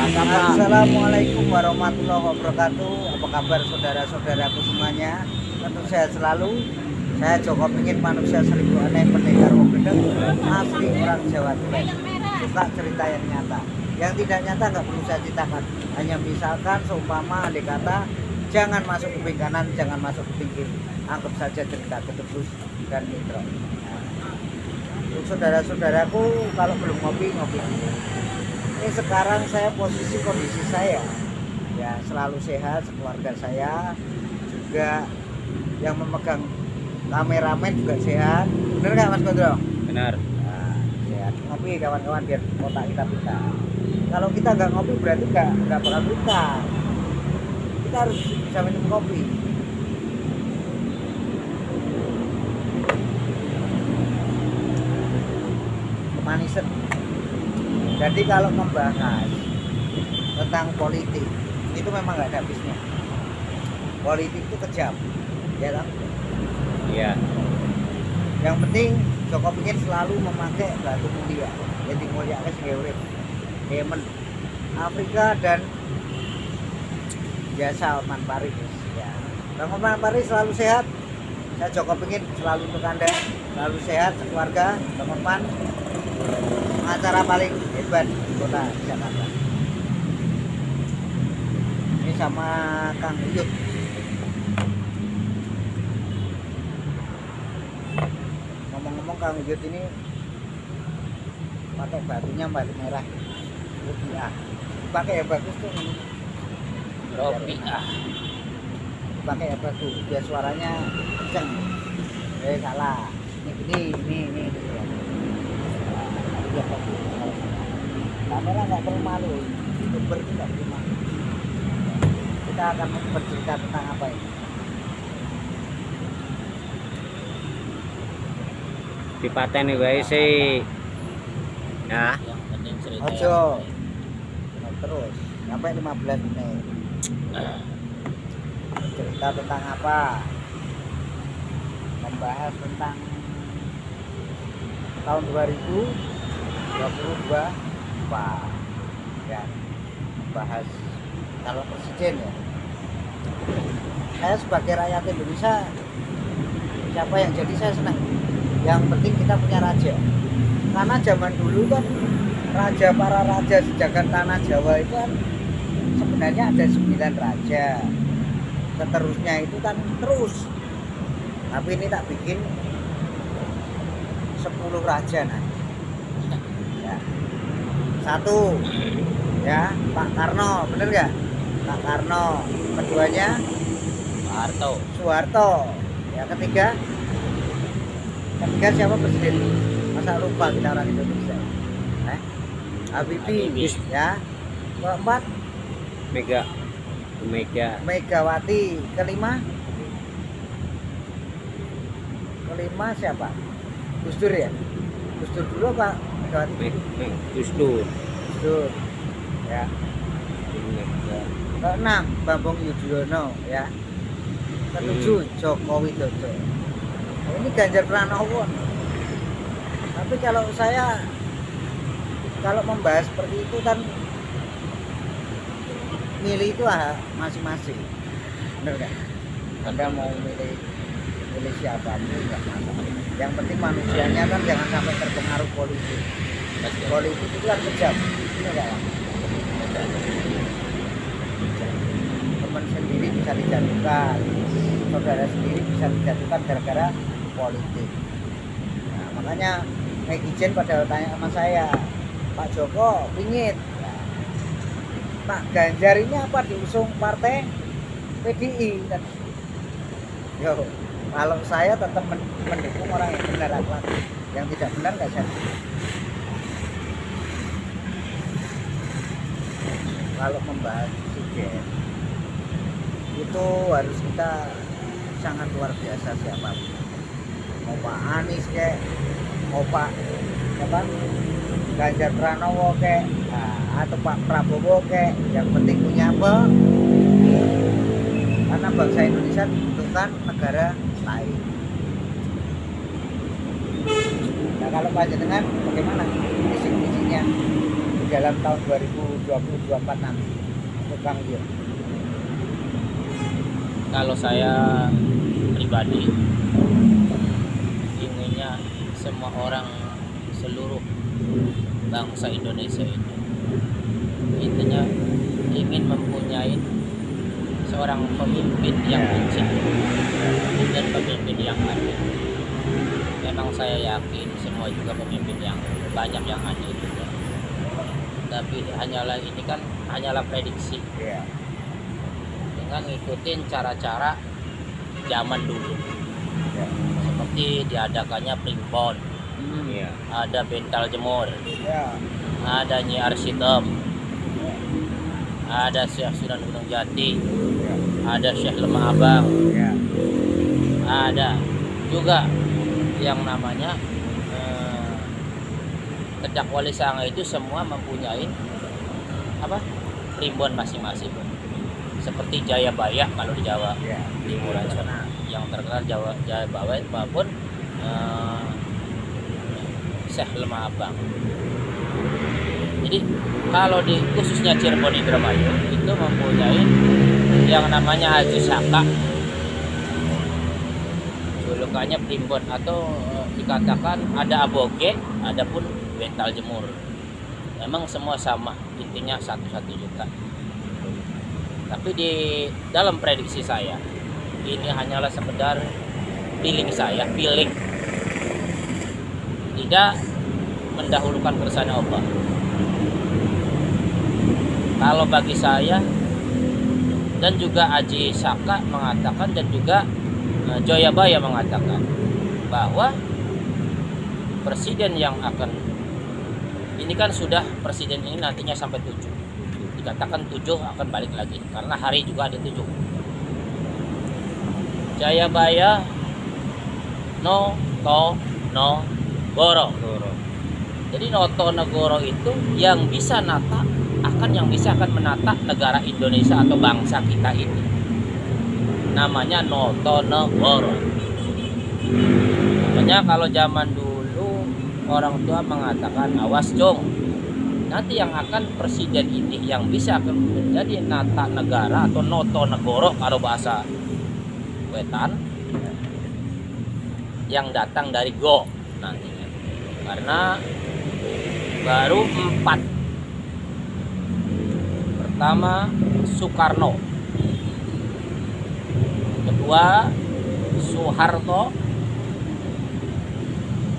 Assalamualaikum warahmatullahi wabarakatuh. Apa kabar saudara-saudaraku semuanya? Tentu sehat selalu. Saya Joko Pingin, manusia seribu aneh, pendekar wong asli orang Jawa Timur. Suka cerita yang nyata. Yang tidak nyata nggak perlu saya ceritakan. Hanya misalkan seumpama andai kata jangan masuk kuping kanan, jangan masuk kuping kiri. Anggap saja cerita ketebus dan mitro. Untuk saudara-saudaraku, kalau belum ngopi. Ini sekarang saya kondisi saya ya selalu sehat, keluarga saya juga yang memegang kameramen juga sehat. Bener nggak Mas Gondro? Benar. Nah, sehat. Ngopi kawan-kawan biar otak kita pintar. Kalau kita nggak ngopi berarti nggak bakal pintar. Kita harus bisa minum kopi. Kemanisan. Jadi kalau membahas tentang politik itu memang nggak ada habisnya. Politik itu kejam, ya kan? Iya. Yang penting Joko Pingin selalu memakai batu mulia, jadi mulia ke urip. Yemen, Afrika dan biasa Salman Paris. Ya, Salman Paris selalu sehat. Saya Joko Pingin selalu untuk Anda, selalu sehat sekeluarga, teman-teman. Acara paling hebat di kota Jakarta. Ini sama Kang Uyut. Ngomong-ngomong, Kang Uyut ini pakai batu merah rupiah. Pakai yang bagus tuh Rupiah. Pakai yang bagus biar suaranya kenceng. Salah. Ini. Kamera nggak perlu malu, youtuber itu nggak perlu malu. Kita akan bercerita tentang apa ini? Dipateni wae sih. Ya. Ojo. Terus sampai 15 menit. Cerita tentang apa? Membahas tentang tahun 2022 ya, bahas calon presiden ya. Saya sebagai rakyat Indonesia, siapa yang jadi saya senang. Yang penting kita punya raja. Karena zaman dulu kan para raja sejagat tanah Jawa itu kan sebenarnya ada 9 raja. Seterusnya itu kan terus. Tapi ini tak bikin 10 raja nanti. Ya. 1 ya Pak Karno, bener nggak? Pak Karno. Keduanya Soeharto. Ya, ketiga siapa presiden? Masa lupa kita orang Indonesia. Habibie. Ya. Keempat Megawati. Kelima siapa? Gus Dur ya? Gus Dur dulu Pak Megawati? Gus Dur. Ya. Keenam Bambang Yudhoyono ya. Ketujuh Joko Widodo. Ini Ganjar Pranowo. Tapi kalau membahas seperti itu kan milih itu masing-masing. Bener kan? Anda mau milih siapa pun nggak masalah. Yang penting manusianya kan jangan sampai terpengaruh politik. Politik itu kan kejam. Bener nggak? Teman sendiri bisa dijatuhkan, saudara sendiri bisa dijatuhkan gara-gara politik. Nah, makanya netizen pada tanya sama saya, Pak Joko Pingin, Pak Ganjar ini apa diusung partai PDI? Dan kalau saya tetap mendukung orang yang benar akhlak, yang tidak benar nggak saya. Kalau membahas presiden itu harus kita sangat luar biasa siapapun. Mau Pak Anies kayak, mau Pak Ganjar Pranowo kayak, atau Pak Prabowo kayak, yang penting punya apa? Karena bangsa Indonesia dibutuhkan negara lain. Nah, kalau panjenengan bagaimana visi-misinya? menjelang tahun 2024 nanti untuk Kang Dio? Kalau saya pribadi inginnya semua orang, seluruh bangsa Indonesia ini intinya ingin mempunyai seorang pemimpin yang kecil dan pemimpin yang adil. Memang saya yakin semua juga pemimpin yang banyak yang adil juga. Tapi ini kan hanyalah prediksi Iya. dengan ngikutin cara-cara zaman dulu. Ya. Seperti diadakannya primbon, Iya. ada bental jemur, Ya. ada Nyi Arsitem, ada Syekh Sunan Gunung Jati, Ya. ada Syekh Lemah Abang, Ya. ada juga yang namanya Kedak Wali Sanga. Itu semua mempunyai apa primbon masing-masing, seperti Jayabaya kalau di Jawa Ya. Timuran sana yang terkenal Jayabaya maupun Syekh Lemah Abang. Jadi kalau di khususnya Cirebon Indramayu itu mempunyai yang namanya Haji Saka, julukannya primbon, atau dikatakan ada aboge, ada pun bental jemur. Memang semua sama, intinya satu-satu juga. Tapi di dalam prediksi saya ini hanyalah sekedar feeling saya, tidak mendahulukan kersane Allah. Kalau bagi saya dan juga Haji Saka mengatakan, dan juga Jayabaya mengatakan bahwa presiden yang akan ini kan sudah, presiden ini nantinya sampai 7, dikatakan 7 akan balik lagi karena hari juga ada 7. Jayabaya no goro. Jadi Noto Negoro itu yang bisa yang bisa akan menata negara Indonesia atau bangsa kita ini. Namanya Noto Negoro. Makanya kalau zaman dulu orang tua mengatakan, awas Jong, nanti yang akan presiden ini yang bisa akan menjadi nata negara atau Noto Negoro kalau bahasa Wetan, yang datang dari Go nantinya. Karena baru 4. Pertama Soekarno, kedua Soeharto,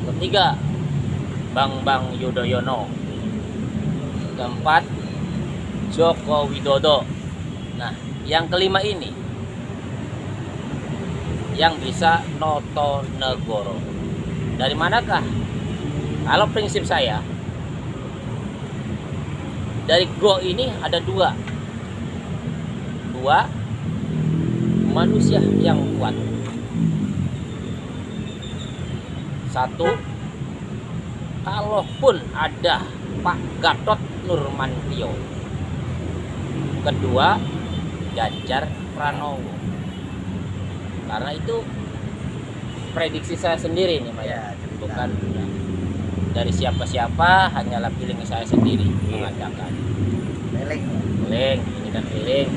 ketiga Bambang Yudhoyono, keempat Joko Widodo. Nah, yang kelima ini yang bisa Noto Negoro. Dari manakah? Kalau prinsip saya, dari Go ini ada dua manusia yang kuat. Satu, kalaupun ada Pak Gatot Nurmantio. Kedua, Ganjar Pranowo. Karena itu prediksi saya sendiri nih, Maya. Bukan dari siapa-siapa, hanyalah feeling saya sendiri mengatakan. Feeling, ini kan feeling.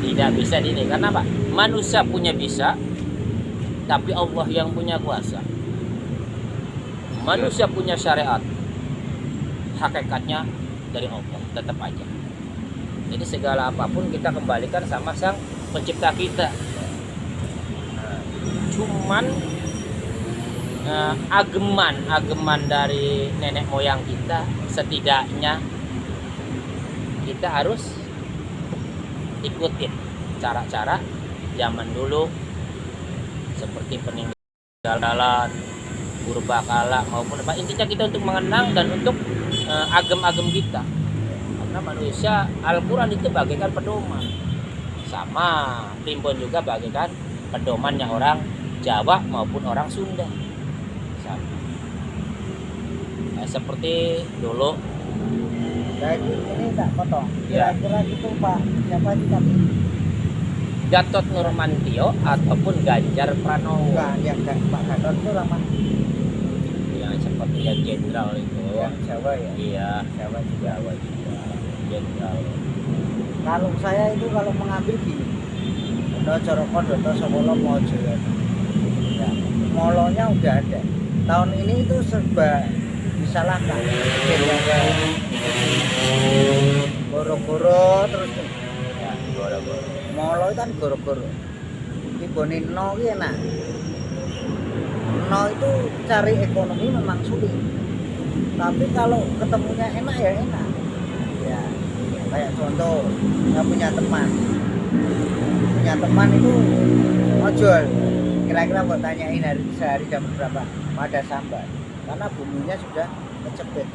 Tidak bisa ini. Karena apa? Manusia punya bisa, tapi Allah yang punya kuasa. Manusia punya syariat, hakikatnya dari Allah, tetap aja. Jadi segala apapun kita kembalikan sama Sang Pencipta kita. Cuman ageman dari nenek moyang kita, setidaknya kita harus ikutin cara-cara zaman dulu, seperti peninggalan purbakala maupun apa. Intinya kita untuk mengenang dan untuk agem-agem kita, karena manusia Al-Quran itu bagaikan pedoman, sama primbon juga bagaikan pedomannya orang Jawa maupun orang Sunda. Sama. Nah, seperti dulu. Jadi ini tak potong. Ya. Kira-kira itu Pak, siapa sih tadi? Gatot Nurmantio ataupun Ganjar Pranowo. Bukan, yang Pak Gatot itu Rahman. Yang pemilihan jenderal itu. Yang Jawa ya. Iya, Jawa juga. Jawa juga jenderal. Kalau saya itu kalau mengambil gini, Dono Coroko Dono Sokolo Mojo ya. Ya, molonya udah ada. Tahun ini itu serba disalahkan. Goro-goro terus nih. Ya, goro-goro. Molo itu kan goro-goro. Ibone no ki enak. No itu cari ekonomi memang sulit. Tapi kalau ketemunya enak ya enak. Ya, kayak contoh, saya punya teman. Punya teman itu ojol. Kira-kira buat tanyain hari sehari jam berapa pada sambat. Karena buminya sudah kecepit.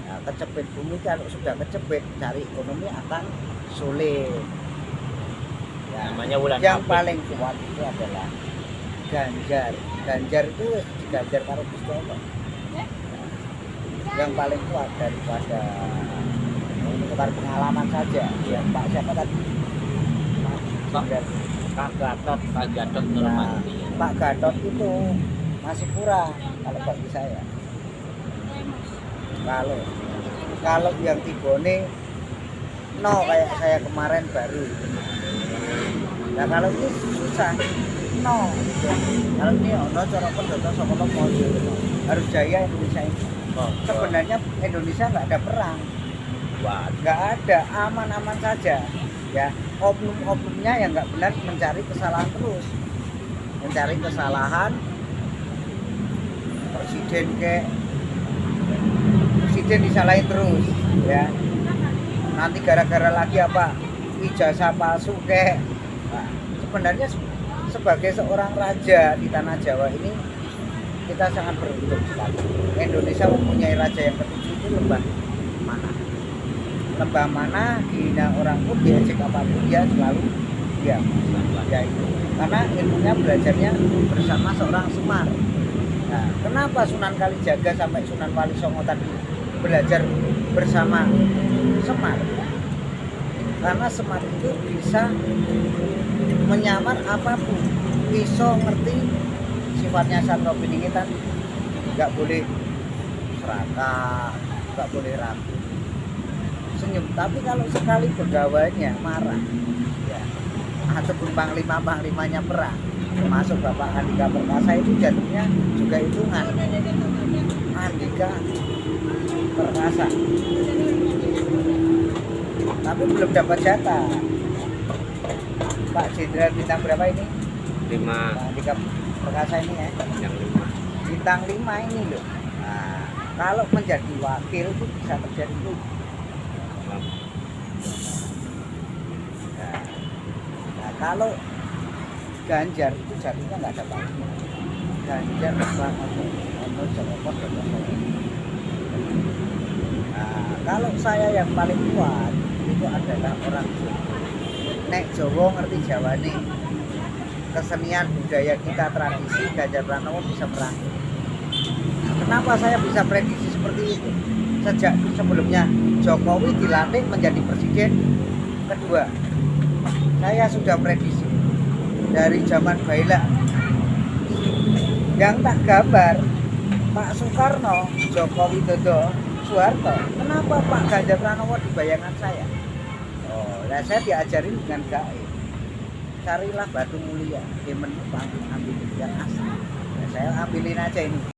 Nah, kecepit bumi kalau sudah kecepit cari ekonomi akan sulit. Ya, Namanya bulan yang April. paling kuat itu adalah Ganjar. Ganjar itu diganjar karo Gusti Allah. Yang paling kuat daripada ini bukan pengalaman saja. Ya, Pak siapa tadi? Pak Ganjar. Pak Gatot Nah, Nurmantio. Pak Gatot itu masih kurang kalau bagi saya. Kalau yang Tibone no kayak saya kemarin baru. Nah kalau ini susah no. Kalau ini no Coroko Dono Sokolo Mojo harus jaya Indonesia ini. Oh, Sebenarnya Indonesia nggak ada perang, wah, nggak ada, aman-aman saja. Ya oknum-oknumnya yang nggak benar mencari kesalahan terus, mencari kesalahan presiden disalahin terus, ya. Nanti gara-gara lagi apa ijazah palsu kek. Nah, sebenarnya sebagai seorang raja di tanah Jawa ini kita sangat beruntung sekali. Indonesia mempunyai raja yang ketujuh itu Lembah Mana. Lembah Mana dihina orang pun diajak apapun dia selalu diam. Ya itu. Karena ilmunya belajarnya bersama seorang Semar. Nah, kenapa Sunan Kalijaga sampai Sunan Wali Songo tadi belajar bersama Semar? Karena Semar itu bisa menyamar apapun, bisa ngerti sifatnya Sandro Beningitan, nggak boleh serakah, nggak boleh ragu, senyum. Tapi kalau sekali pegawainya marah, ya, ataupun panglimanya perang, termasuk Bapak Andika Perkasa itu jatuhnya juga hitungan. Andika Perkasa, tapi belum dapat jatah. Pak Jenderal bintang berapa ini? 5 Pak Andika Perkasa ini ya, yang 5. bintang 5 ini loh. Nah, kalau menjadi wakil itu bisa terjadi itu. Nah, kalau Ganjar itu jatuhnya nggak ada baiknya. Ganjar Nah, kalau saya yang paling kuat itu adalah orang Jawa. Nek Jawa ngerti Jawa nih, kesenian budaya kita, tradisi, Ganjar Pranowo bisa merangkul. Kenapa saya bisa prediksi seperti itu? Sejak sebelumnya Jokowi dilantik menjadi presiden kedua, saya sudah prediksi dari zaman Baila. Yang tak gambar Pak Soekarno, Joko Widodo, Soeharto. Kenapa Pak Ganjar Pranowo di bayangan saya? Oh, nah saya diajarin dengan gaib. Carilah batu mulia, di menu ambil yang asli. Nah, saya ambilin aja ini.